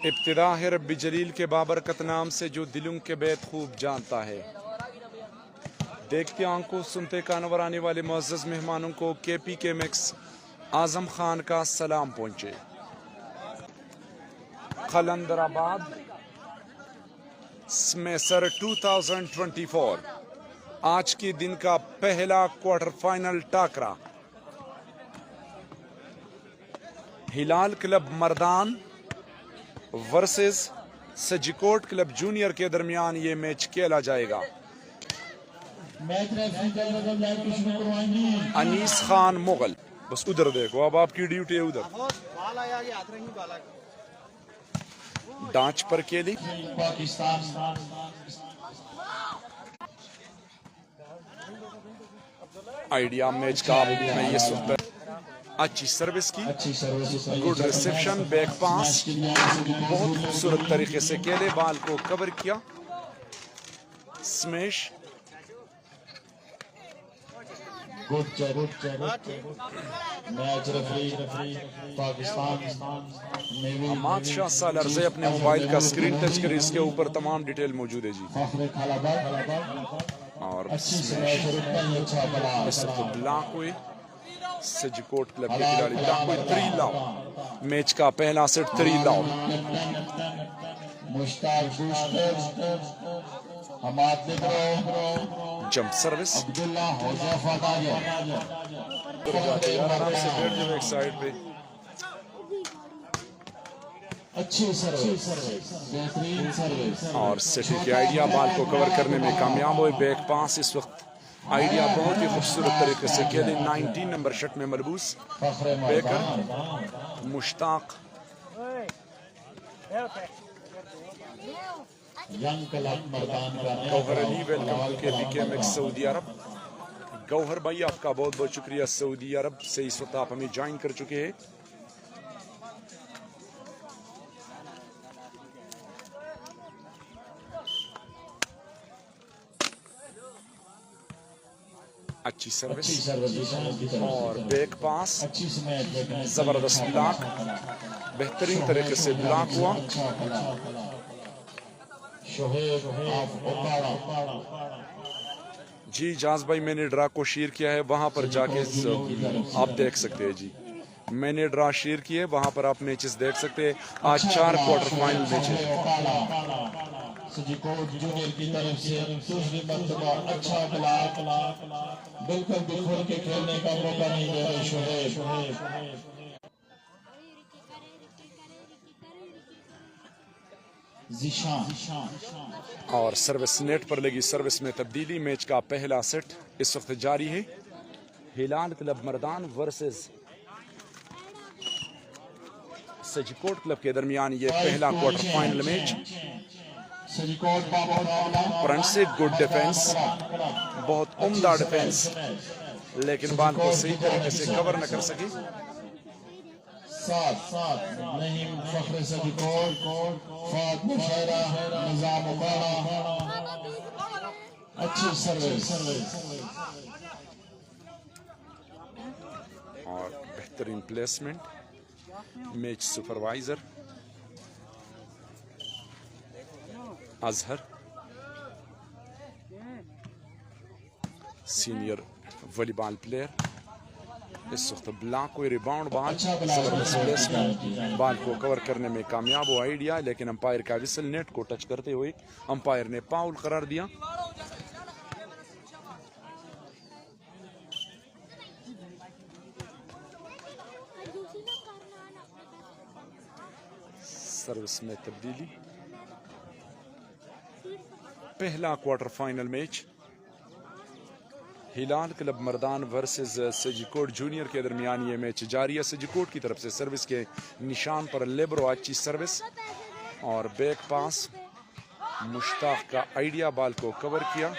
इब्तिदा है रब्बी जलील के बाबरकत नाम से जो दिलों के बैत खूब जानता है। देखते आंखों सुनते कानवर आने वाले मुअज़्ज़ज़ मेहमानों को KPK मैक्स आजम खान का सलाम पहुंचे। कलंदराबाद स्मेसर 2024 आज के दिन का पहला क्वार्टर फाइनल टाकरा Hilal club Mardan versus Sajikot club junior के दरमियान ये मैच खेला जाएगा। अनीस खान मुगल, बस उधर देखो, अब आपकी ड्यूटी है उधर। डांच पर केली आइडिया मैच का मैं ये सुनता। अच्छी सर्विस की, गुड रिसेप्शन, बैक पास, बहुत खूबसूरत तरीके से खेले, बाल को कवर किया, स्मैश, अहमद शाह सालर से अपने मोबाइल का स्क्रीन टच करें, इसके ऊपर तमाम डिटेल मौजूद है जी। और ब्लॉक हुए सजीकोट क्लब के खिलाड़ी ब्लॉक हुए 3 लाव। मैच का पहला सेट 3 लाव। जंप सर्विस, आराम से बैठ जाओ एक साइड पे। अच्छी सर्विस, बेहतरीन सर्विस और सिटी के आइडिया बाल को कवर करने में कामयाब हुए। बैक पास इस वक्त आइडिया बहुत ही खूबसूरत तरीके से खेले। 19 नंबर शर्ट में मलबूस Bakar Mushtaq Gohar Ali, welcome to KPK Max Saudi Arab. Gohar भाई आपका बहुत बहुत शुक्रिया, सऊदी अरब से इस वक्त आप हमें ज्वाइन कर चुके हैं। अच्छी सर्विस और बैक पास, जबरदस्त ब्लॉक, बेहतरीन तरीके से ब्लॉक हुआ। जी जाज भाई, मैंने ड्रा को शेयर किया है, वहां पर जाके आप देख सकते हैं जी। मैंने ड्रा शेयर किया है, वहां पर आप मैचेस देख सकते हैं। आज 4 क्वार्टर फाइनल मैचेस। सजीकोट जूनियर की तरफ से दूसरी मर्तबा अच्छा ब्लॉक, बिल्कुल बिल्कुल के खेलने का मौका नहीं दे रहे शोहेब। और सर्विस नेट पर लगी सर्विस में तब्दीली। मैच का पहला सेट इस वक्त जारी है। हिलाल club Mardan versus Sajikot club के दरमियान ये पहला क्वार्टर फाइनल मैच। फ्रंट से गुड डिफेंस, बहुत उम्दा डिफेंस, लेकिन बाल को सही तरीके से कवर न कर सके। अच्छी सर्विस और बेहतरीन placement. Match supervisor Azhar, senior volleyball player, इस वक्त ब्लॉक को रिबाउंड बाल, जबरदस्त प्लेसमेंट, बाल को कवर करने में कामयाब हो आइडिया, लेकिन अंपायर का विसल नेट को टच करते हुए अंपायर ने फाउल करार दिया। सर्विस में तब्दीली। पहला क्वार्टर फाइनल मैच हिलाल club Mardan versus Sajikot junior के दरमियान ये मैच जारी है। सजीकोट की तरफ से सर्विस के निशान पर लेब्रो, अच्छी सर्विस और बैक पास, मुश्ताक का आइडिया बाल को कवर किया।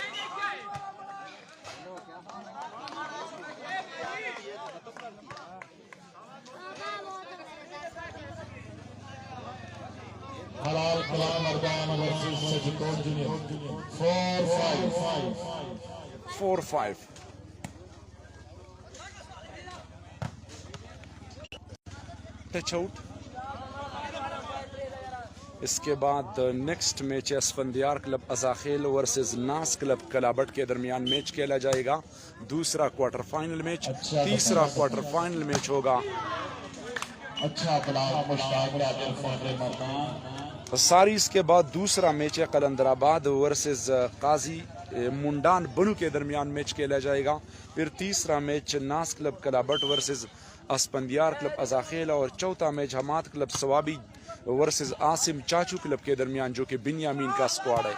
Hilal club Mardan versus Sajikot junior 4-5 touch out. इसके बाद नेक्स्ट मैच है Isfandiyar club Ajakhel versus Nas club Kalabat के दरमियान मैच खेला जाएगा। दूसरा क्वार्टर फाइनल मैच। तीसरा क्वार्टर फाइनल मैच होगा सारीस के बाद दूसरा मैच है कलंदराबाद वर्सेस काजी मुंडान बनू के दरमियान मैच खेला जाएगा। फिर तीसरा match Nas club Kalabat versus Asfandyar club Ajakhel और चौथा match Hamad club Swabi versus Asim Chachu club के दरमियान जो कि बिन्यामीन का स्क्वाड है।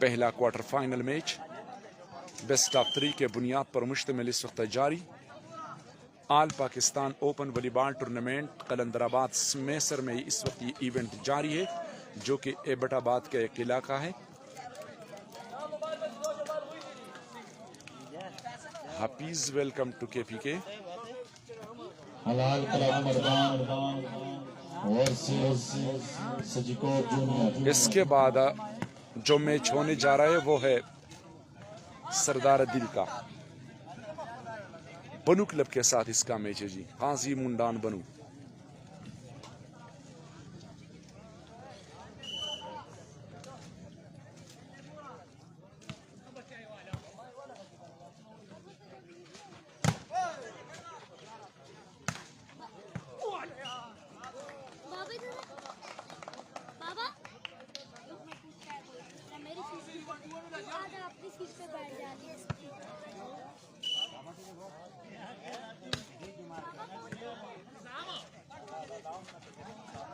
पहला quarter final match best of 3 के बुनियाद पर मुश्तमिल इस वक्त जारी। आल Pakistan open volleyball tournament कलंदराबाद smasher में इस वक्त ये इवेंट जारी है जो कि एबटाबाद का एक इलाका है। हाफिज वेलकम टू KPK। हलाल club Mardan versus Sajikot junior. इसके बाद जो मैच होने जा रहा है वो है सरदार दिल का बनू क्लब के साथ इसका मैच है जी, काजी मुंडान बनू।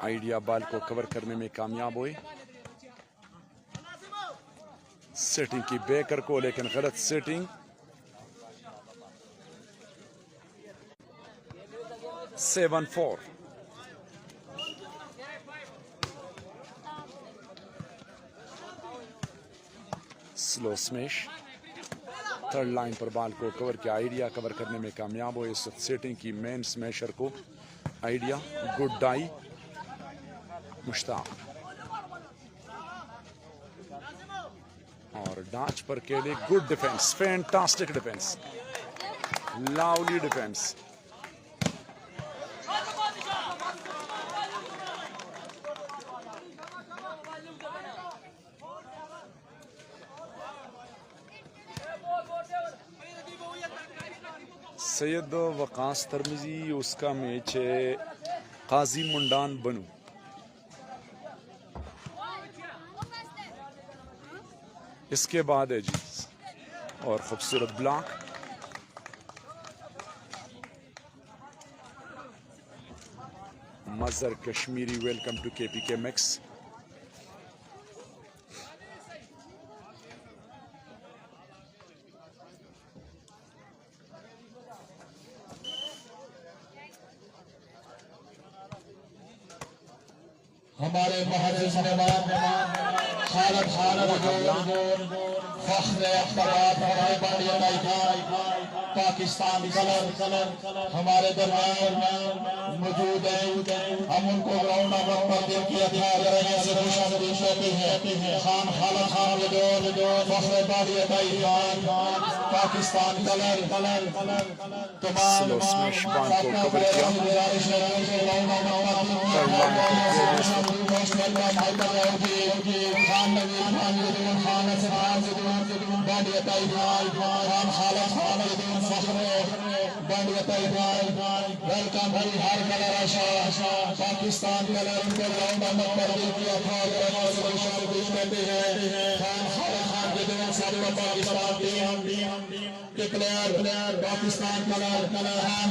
आइडिया बॉल को कवर करने में कामयाब हुए। सेटिंग की बेकर को लेकिन गलत setting. Seven 4 slow smash. Third line पर बॉल को कवर किया। आइडिया कवर करने में कामयाब हुए। इस सेटिंग की मेन स्मैशर को आइडिया गुड डाई मुश्ताक और डाच पर केले good defence, fantastic defence, lovely defence. Syed Waqas Tirmizi उसका मैच है काजी मुंडान बनू। इसके बाद है जी और खूबसूरत block. Mazhar Kashmiri welcome to KPK max. हमारे महाजिर मेहमान खालद फख्र अख्तरात पाकिस्तान कलर हमारे दरमियान मौजूद है। हम उनको ग्राउंड पर दिल की अता करने से खुश होते हैं। खान खालद खान फख्र पाकिस्तान कलर तमाम वेलकम भाई हर कलर पाकिस्तान कलर उनको ग्राउंड पर कहते हैं। खान के दिनों से पाकिस्तान के player Pakistan colour Khan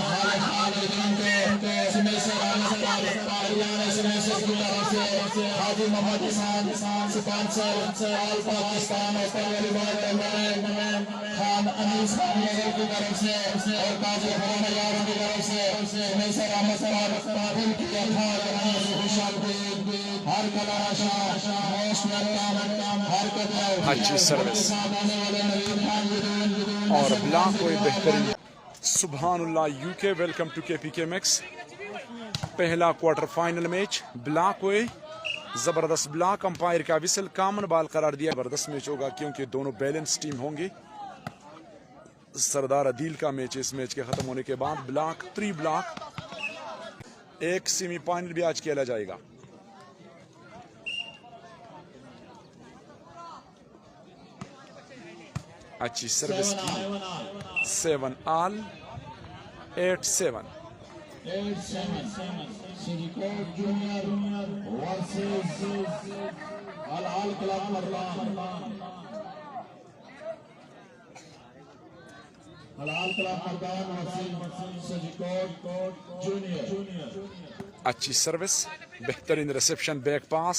Haji Mohammad Ehsan sponsor all Pakistan Khan Anees Khan की तरफ से और काजी यारों की तरफ से हर कलर अच्छी सर्विस और ब्लॉक को बेहतरीन। सुभानुल्लाह UK welcome to KPK max. पहला क्वार्टर फाइनल मैच ब्लॉक हुए जबरदस्त ब्लॉक। अंपायर का विसल कामन बाल करार दिया। जबरदस्त मैच होगा क्योंकि दोनों बैलेंस टीम होंगे। सरदार अदील का मैच इस मैच के ख़त्म होने के बाद ब्लॉक 3 ब्लॉक एक सेमीफाइनल भी आज खेला जाएगा। अच्छी सर्विस की 7 ऑल 8-7 सिजिकोट जूनियर वर्सेस अल हिलाल क्लब मरदान। अल हिलाल क्लब मरदान वर्सेस सिजिकोट जूनियर। अच्छी सर्विस, बेहतरीन रिसेप्शन, बैक पास,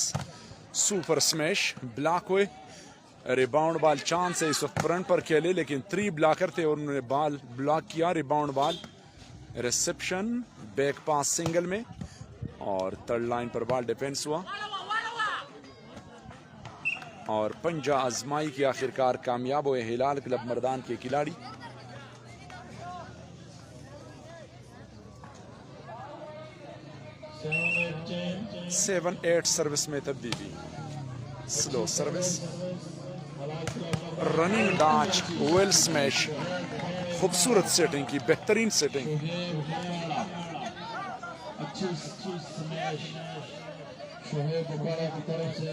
सुपर स्मैश, ब्लॉक हुए, रिबाउंड बॉल चांस है इस वक्त फ्रंट पर खेले, लेकिन 3 ब्लॉकर थे और उन्होंने बॉल ब्लॉक किया। रिबाउंड बॉल, रिसेप्शन, बैक पास सिंगल में और थर्ड लाइन पर बॉल डिफेंस हुआ और पंजा आजमाई की आखिरकार कामयाब हुए हिलाल क्लब मर्दान के खिलाड़ी। सेवन 8 सर्विस में तब्दीली, slow service, running डाच, well smash, खूबसूरत सेटिंग की, बेहतरीन सेटिंग। अच्छी स्मैश शोहेब बुखारा की तरफ से।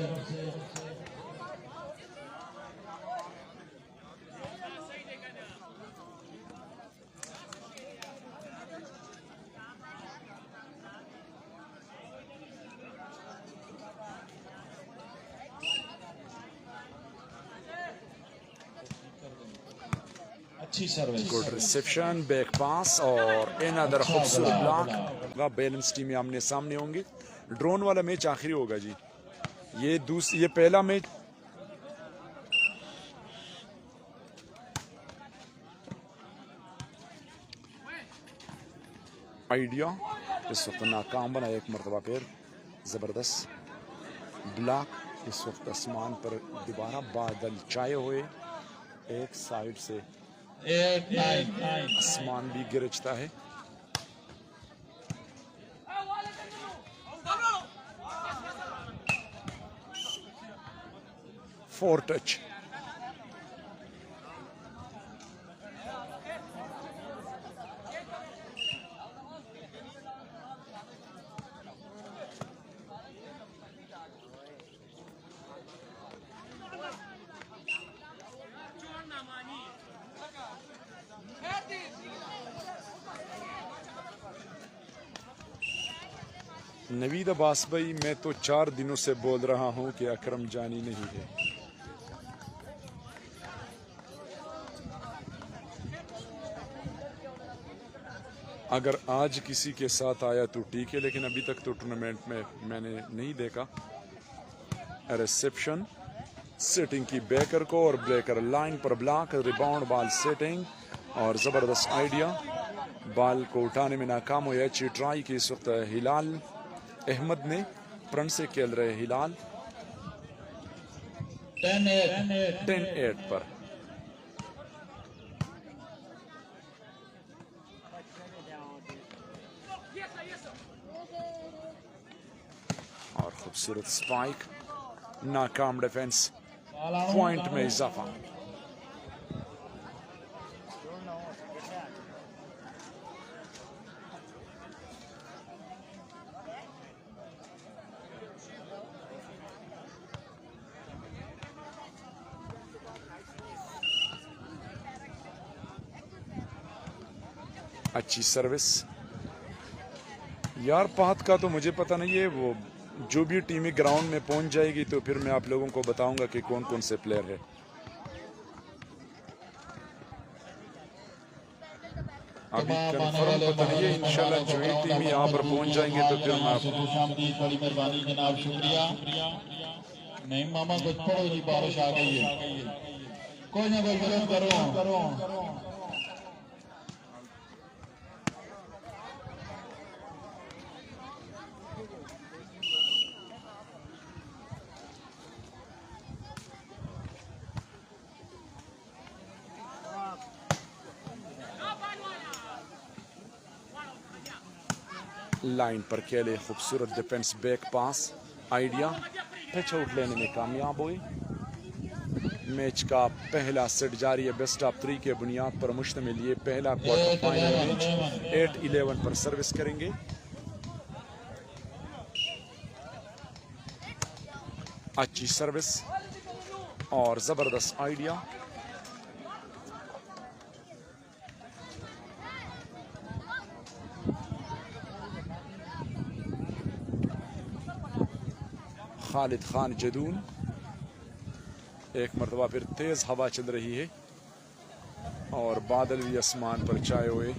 अच्छी सर्विस, गुड रिसेप्शन, बैक पास और अनदर खूबसूरत ब्लॉक। बैलेंस टीमें आमने सामने होंगे। ड्रोन वाला मैच आखिरी होगा जी। ये पहला मैच आइडिया इस वक्त नाकाम बना, एक मरतबा फिर जबरदस्त ब्लॉक। इस वक्त आसमान पर दोबारा बादल छाए हुए, एक साइड से आसमान भी गरजता है। फोर टच, नवीद अब्बास भाई, मैं तो 4 दिनों से बोल रहा हूं कि अकरम जानी नहीं है। अगर आज किसी के साथ आया तो ठीक है, लेकिन अभी तक तो टूर्नामेंट में मैंने नहीं देखा। रिसेप्शन, सेटिंग की बैकर को और ब्रेकर लाइन पर ब्लॉक, रिबाउंड बॉल सेटिंग और ज़बरदस्त आइडिया। बॉल को उठाने में नाकाम हुई। अच्छी ट्राई की इस वक्त हिलाल अहमद ने, फ्रंट से खेल रहे हिलाल 10-8 पर। और खूबसूरत स्पाइक, नाकाम डिफेंस, पॉइंट में इजाफा। अच्छी सर्विस यार। पात का तो मुझे पता नहीं है, वो जो भी टीमें ग्राउंड में पहुंच जाएगी तो फिर मैं आप लोगों को बताऊंगा कि कौन कौन से प्लेयर है। अभी कंफर्म पता नहीं है, इंशाल्लाह जो ही टीम यहाँ पर पहुंच जाएंगे तो फिर मैं बड़ी मेहरबानी जनाब, शुक्रिया। नहीं मामा कुछ पढ़ो जी, बारिश आ गई है, कोई ना कोई मदद करो। लाइन पर खेले, खूबसूरत डिफेंस, बैक पास, आइडिया, पिच आउट लेने में कामयाब हुए। मैच का पहला सेट जारी है। बेस्ट ऑफ 3 के बुनियाद पर मुश्तमिल ये पहला क्वार्टर फाइनल मैच 8-11 पर सर्विस करेंगे। अच्छी सर्विस और जबरदस्त आइडिया। खालिद खान जदून, एक मरतबा फिर तेज हवा चल रही है और बादल भी आसमान पर छाए हुए।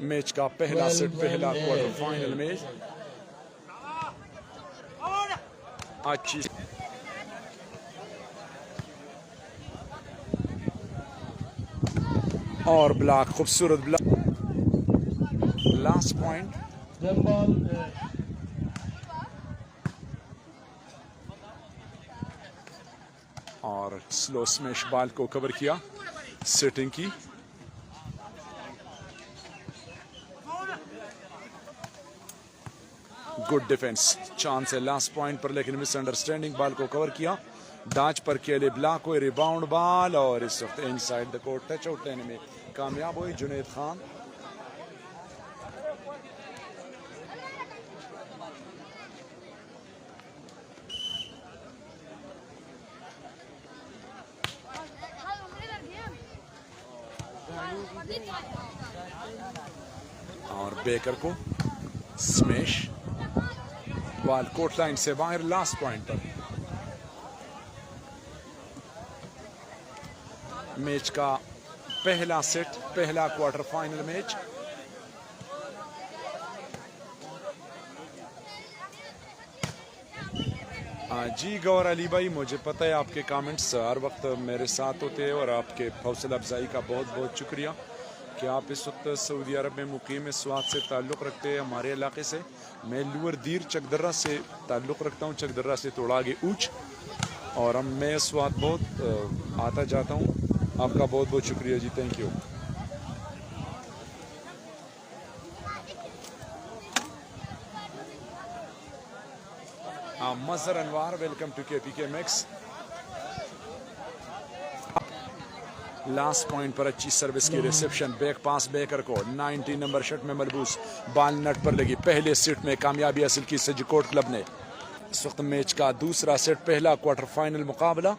मैच का पहला सेट, पहला क्वार्टर फाइनल मैच। अच्छी और ब्लॉक, खूबसूरत ब्लॉक। Last point. और स्लो स्मैश बॉल को कवर किया, सेटिंग की। गुड डिफेंस, चांस है लास्ट पॉइंट पर, लेकिन मिसअंडरस्टैंडिंग बॉल को कवर किया। डाच पर केले ब्लॉक हुए, रिबाउंड बॉल और इस वक्त inside the court touch out लेने में कामयाब हुए जुनैद खान। और बेकर को स्मैश, बॉल कोर्ट लाइन से बाहर, लास्ट पॉइंट पर। मैच का पहला सेट, पहला क्वार्टर फाइनल मैच। जी गौर अली भाई, मुझे पता है आपके कमेंट्स हर वक्त मेरे साथ होते हैं और आपके हौसला अफजाई का बहुत बहुत शुक्रिया कि आप इस वक्त सऊदी अरब में मुकीम स्वात से ताल्लुक़ रखते हैं हमारे इलाके से। मैं लूअर दीर चकदर्रा से ताल्लुक़ रखता हूँ, चकदर्रा से थोड़ा आगे ऊँच, और मैं स्वात बहुत आता जाता हूँ। आपका बहुत बहुत शुक्रिया जी, thank you. Mazhar Anwar, welcome to KPK Max. Last point पर अच्छी सर्विस की रिसेप्शन, बैक पास बेकर को 19 नंबर शर्ट में मलबूस, बॉल नट पर लगी। पहले सेट में कामयाबी हासिल की सजीकोट क्लब ने। इस वक्त मैच का दूसरा सेट, पहला क्वार्टर फाइनल मुकाबला।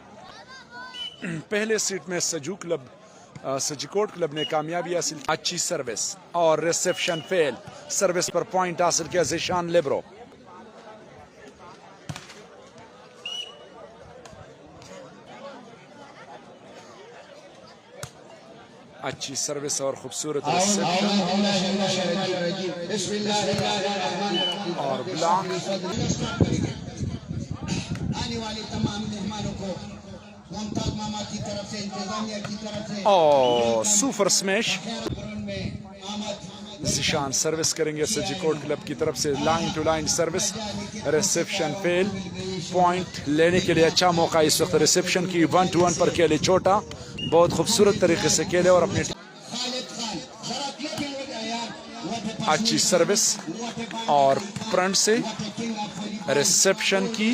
पहले सेट में सजीकोट क्लब ने कामयाबी हासिल की। अच्छी सर्विस और रिसेप्शन फेल, सर्विस पर पॉइंट हासिल किया ज़िशान लेब्रो। अच्छी सर्विस और खूबसूरत रिसेप्शन और ब्लॉक। आने वाले तमाम मेहमानों को मुमताज मामा की तरफ से, इंतजामिया की तरफ से और सुपर स्मैश। ज़िशान सर्विस करेंगे सजीकोट क्लब की तरफ से, line to line service, reception fail. Point लेने के लिए अच्छा मौका इस वक्त रिसेप्शन की। 1-1 पर खेले छोटा, बहुत खूबसूरत तरीके से खेले और अपने अच्छी सर्विस और फ्रंट से रिसेप्शन की।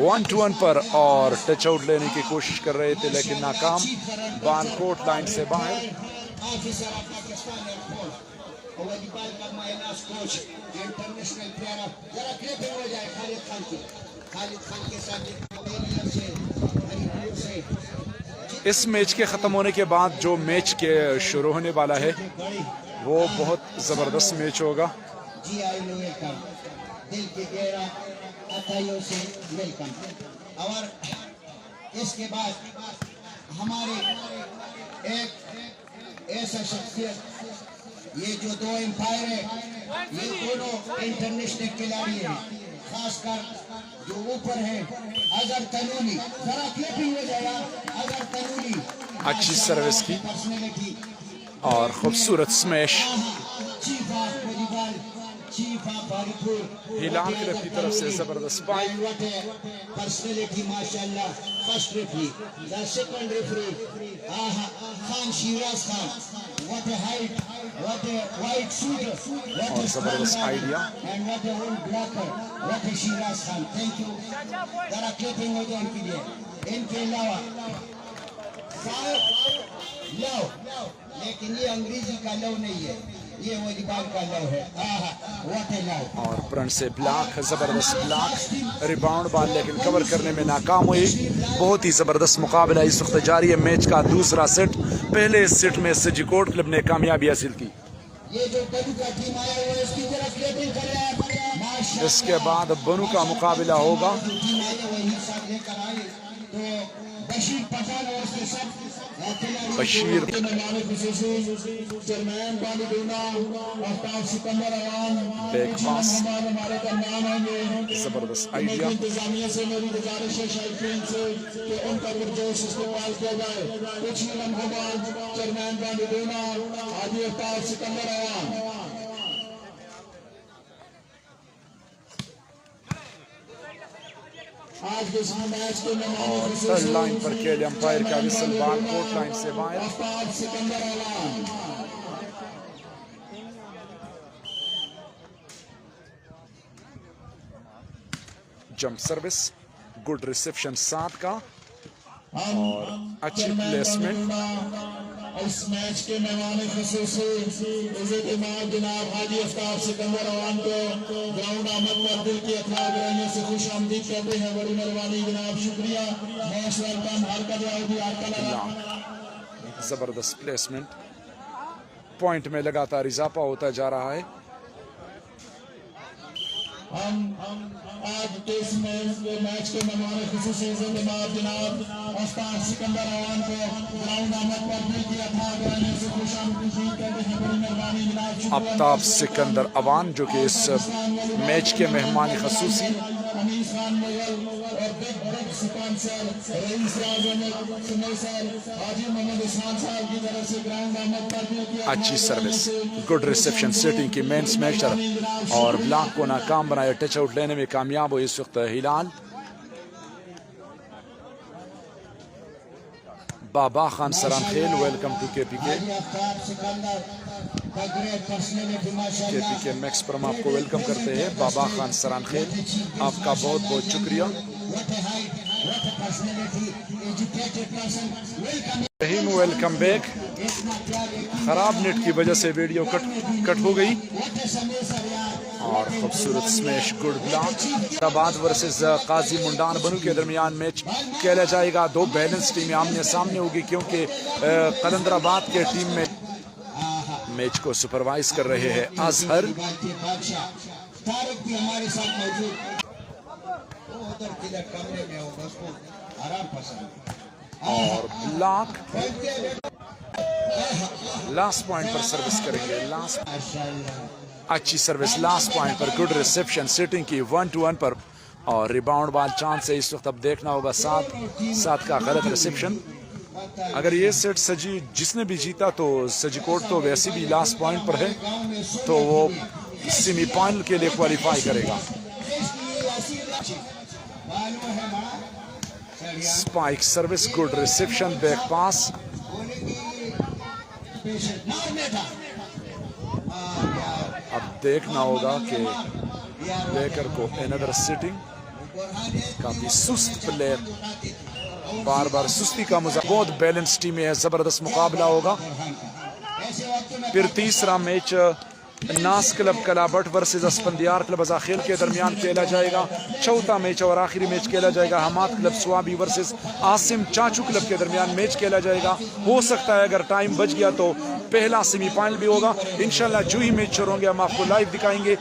1-1 पर और टच आउट लेने की कोशिश कर रहे थे लेकिन नाकाम। बॉल कोर्ट लाइन से बाहर। इस मैच के ख़त्म होने के बाद जो मैच के शुरू होने वाला है वो बहुत ज़बरदस्त मैच होगा। दिल की गहरा अथाइयों से वेलकम। और इसके बाद हमारे एक ऐसा शख्सियत, ये जो दो एम्पायर है, ये दोनों इंटरनेशनल खिलाड़ी हैं, खासकर जो ऊपर है अजहर तनूली। जरा क्लिपिंग हो जाएगा, अजहर तनूली अच्छी सर्विस की और खूबसूरत स्मैश हिलाल की तरफ से जबरदस्त स्पाइक। पर्सनैलिटी माशाल्लाह first referee the second referee Khan Shiraz Khan what a height what a white shoot what a जबरदस्त idea and what a whole blocker what a Shiraz Khan thank you जरा क्लैपिंग हो जाए इनके लिए। इनके अलावा लव लेकिन ये अंग्रेजी का लव नहीं है, ये वॉलीबॉल का लव है। व्हाट अ लव और फ्रंट से ब्लॉक जबरदस्त ब्लॉक रिबाउंड बॉल लेकिन कवर करने में नाकाम हुई। बहुत ही जबरदस्त मुकाबला इस वक्त जारी है। मैच का दूसरा सेट, पहले सेट में सजीकोट क्लब ने कामयाबी हासिल की। ये जो बनु का टीम आया हुआ है इसकी तरफ क्लैपिंग कर रहा है। इसके बाद बनु का मुकाबला होगा। टीम आए हुए ही साथ लेकर आए तो बशीर पठान और उसके साथ बशीर चेयरमैन बानी दूना आफ्ताब सिकंदर अवान बैक पास हमारे दरमियान होंगे। जबरदस्त आइडिया। इंतजामिया से मेरी गुजारिश है शायकीन से कि उनका जोश इस्तेमाल किया जाए। कुछ ही लम्हों बाद चेयरमैन बानी दूना हाजी आफ्ताब सिकंदर अवान आज के मैच के और थर्ड लाइन पर खेल अंपायर का विसल बॉल कोर्ट लाइन से बाहर। Sikandar Awan jump service, good reception 7 का और अच्छी प्लेसमेंट। इस मैच के मेहमान खुसूसी इज़्ज़त इमाम जनाब हाजी आफ्ताब सिकंदर अवान को ग्राउंड आमद पर दिल की अथाह गहराइयों से खुश आमदीद कहते हैं। बड़ी मेहरबानी जनाब, शुक्रिया, मोस्ट वेलकम। जबरदस्त प्लेसमेंट, पॉइंट में लगातार इजाफा होता जा रहा है। हम आज के इस मैच के मेहमान खुसूसी इज़्ज़त इमाम जनाब आफ्ताब सिकंदर अवान को ग्राउंड आमद पर दिल की अथाह गहराइयों से खुश आमदीद कहते हैं। बड़ी मेहरबानी जनाब, आफ्ताब सिकंदर अवान जो कि इस मैच के मेहमान खुसूसी। अमीर खान मुगल और बिग स्पॉन्सर रईस राजन सुनील सर हाजी मोहम्मद उस्मान साहब की तरफ से ग्राउंड आमद पर दिल की अच्छी सर्विस, गुड रिसेप्शन, सेटिंग की मेन स्मैशर और ब्लॉक को नाकाम बनाया। टच आउट लेने में कामयाब हुई इस वक्त हिलाल। बाबा Khan Saran Khel, welcome to KPK. KPK max पर हम आपको वेलकम करते हैं। बाबा खान सरान खेल, आपका बहुत बहुत शुक्रिया। Rahim welcome back. खराब नेट की वजह से वीडियो कट हो गई और खूबसूरत smash, good block. Hyderabad versus Qazi Mundan Bannu के दरमियान मैच खेला जाएगा। दो बैलेंस टीमें आमने सामने होगी क्योंकि कलंदराबाद के टीम में मैच को सुपरवाइज कर रहे हैं अजहर। और ब्लॉक लास्ट पॉइंट पर सर्विस करेंगे। लास्ट अच्छी सर्विस लास्ट पॉइंट पर, गुड रिसेप्शन, सिटिंग की 1-2-1 पर और रिबाउंड बॉल चांस है इस वक्त। अब देखना होगा 7 का गलत रिसेप्शन। अगर ये सेट सजी जिसने भी जीता तो सजीकोट तो वैसे भी लास्ट पॉइंट पर है तो वो सेमीफाइनल के लिए क्वालिफाई करेगा। Spike service, good reception, back पास। अब देखना होगा कि बेकर को एनदर सिटिंग, काफी सुस्त प्लेयर, बार बार सुस्ती का मुजाहरा। बहुत बैलेंस टीम है, जबरदस्त मुकाबला होगा। फिर तीसरा match Nas club Kalabat versus Asfandyar club अजाखेल के दरमियान खेला जाएगा। चौथा मैच और आखिरी मैच खेला जाएगा Hammad club Swabi versus Asim Chachu club के दरमियान मैच खेला जाएगा। हो सकता है अगर टाइम बच गया तो पहला सेमीफाइनल भी होगा। इंशाल्लाह जो ही मैच शुरू होंगे हम आपको लाइव दिखाएंगे।